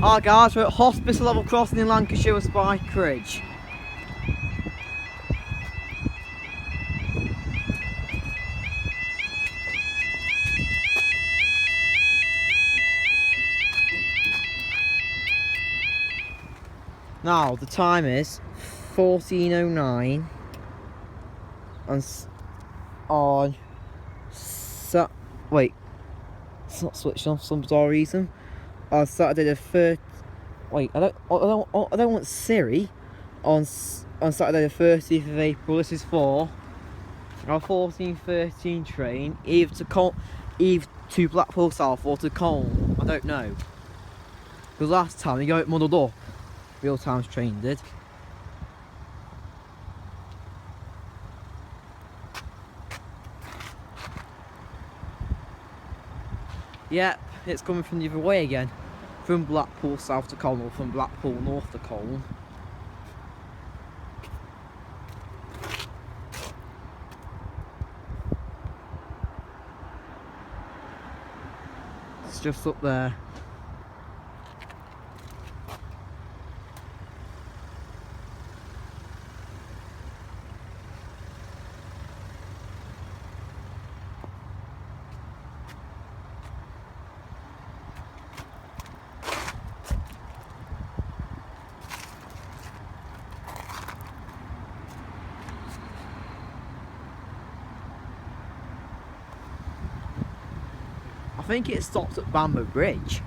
Hi guys, we're at Hospital Level Crossing in Lancashire with Spike Ridge. Now the time is 14:09 wait, it's not switched on for some bizarre reason. On Saturday the 3rd. Wait, I don't want Siri. On Saturday the 30th of April. This is for our 14:13 train, either to Blackpool South or to Colne. I don't know. Because last time we got it muddled up. Real times train did. Yep, it's coming from the other way again. From Blackpool South to Colne, or from Blackpool North to Colne. It's just up there. I think it stops at Bamboo Bridge.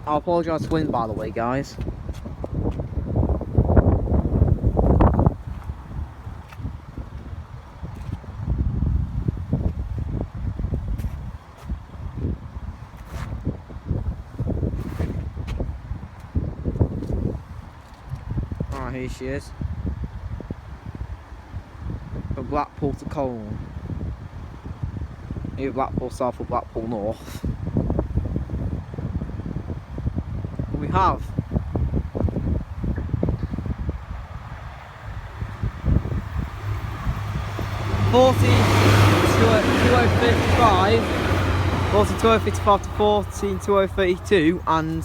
I apologise for wind, by the way, guys. Alright, here she is. From Blackpool to Colne. Either Blackpool South or Blackpool North. We have to 14:2032, and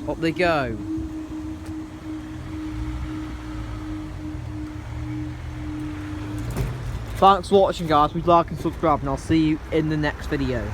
up they go. Thanks for watching, guys. Please like and subscribe, and I'll see you in the next video.